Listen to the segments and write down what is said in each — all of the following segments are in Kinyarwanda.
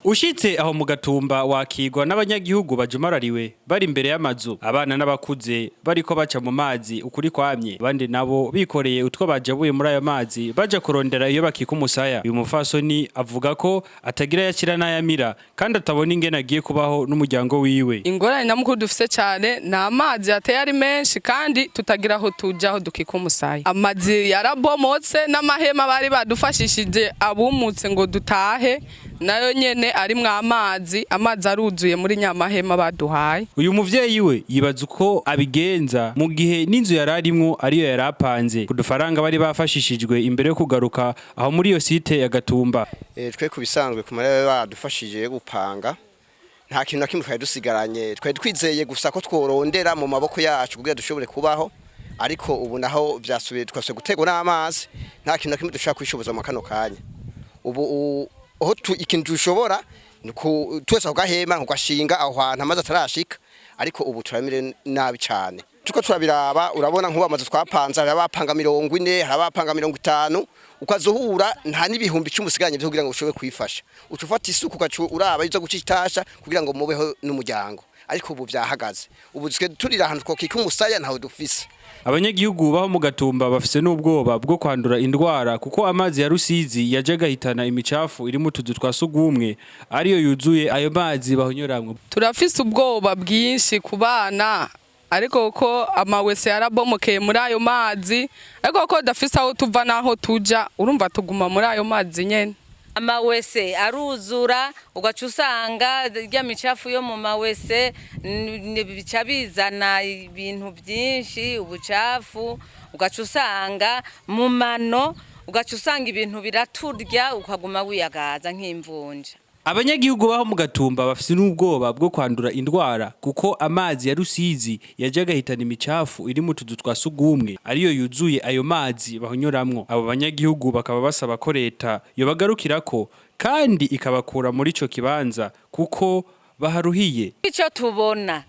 Ushitse aho mu Gatumba wakigwa n'abanyagihugu bajumarariwe bari imbere y'amazu, abana n'abakuze bariko baca mu mazi ukuri kwamye, abandi nabo bikoreye utwo bajabuye muri ayo mazi baja kurondera iyo bakika umusaya. Uyu mufasoni avuga ko atagira yakira n'ayamira kandi atabona ingene agiye kubaho n'umuryango wiwe. Ingorane namukuru dufise cyane na amazi ateye ari menshi kandi tutagira aho tuja aho dukika umusaya. Amazi yarabomotse n'amahema bari badufashishije abumutse ngo dutahe nayo nyene arimwe amazi aruzuye muri nyamahema baduhaye. Uyu muvyeyi we yibaza uko abigenza mu gihe n'inzu yararimwo ariyo yarapanze ku dufaranga bari bafashishijwe imbere yo kugaruka aho muri iyo site ya Gatumba. Twe kubisanzwe kumara badufashije gupanga nta kintu nakimwe twari dusigaranye, twari twizeye gusa ko tworondera mu maboko yacu kugira dushobore kubaho, ariko ubu naho vyasubiye twase gutegwa n'amazi, nta kintu nakimwe dushaka kwishoboza mu kano kanya. Ubu aho ikintu dushobora twese kugahema kugashinga aho hantu amazi atarashika, ariko ubu turamire nabi cyane. Tuko turabiraba urabona nkuba amazi twapanza abapanga 40 abapanga 50 ukazuhura nta n'ibihumbi 10 usiganye byo kugira ngo ushobore kwifasha. Ucufata isuku ugacu uraba izo gucitasha kugira ngo mubeho n'umuryango, ariko ubu byahagaze. Ubu turira ahantu twokika umusaya ntaho dufise. Abanyagihugu baho mu Gatumba bafise n'ubwoba bwo kwandura indwara kuko amazi ya Rusizi yaje gahitana imicafu iri mu tuzu twa sugumwe ariyo yuzuye ayo mazi bahonyoramwe. Turafise ubwoba bwinshi ku bana, ariko ko amawese yarabomokeye muri ayo mazi, ariko ko dafise aho tuva naho tuja urumva tuguma muri ayo mazi nyene. Amawese aruzura ugaca usanga rya micafu yo mu mawese bica bizana ibintu byinshi, ubucafu ugaca usanga mu mano, ugaca usanga ibintu biraturya ukaguma wiyagaza nk'imvunja. Abanyagihugu baho mu Gatumba bafise n'ubwoba bwo kwandura indwara kuko amazi ya Rusizi yaje gahitana imicafu iri mu tuzu twa sugumwe ariyo yuzuye ayo mazi bahonyoramwo. Abo banyagihugu bakaba basaba ko leta yobagarukirako kandi ikabakura muri ico kibanza kuko baharuhiye. Ico tubona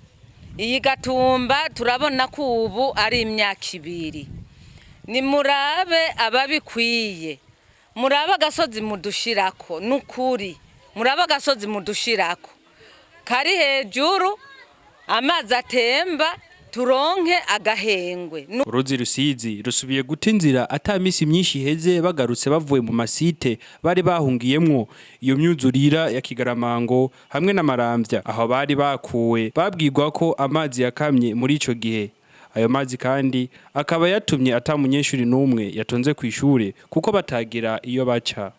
iyi Gatumba turabona ko ubu ari imyaka 2. Ni murabe ababikwiye, murabe agasozi mudushirako n'ukuri, muraba gasozi mudushirako kari hejuru amazi atemba turonke agahengwe. Uruzi Rusizi rusubiye guta inzira ata misi myinshi heze bagarutse bavuye mu masite bari bahungiyemwo iyo myuzurira ya Kigaramango hamwe na Maramvya aho bari bakuwe babwirwa ko amazi yakamye muri ico gihe. Ayo mazi kandi akaba yatumye ata munyeshuri n'umwe yatonze kw'ishure kuko batagira iyo baca.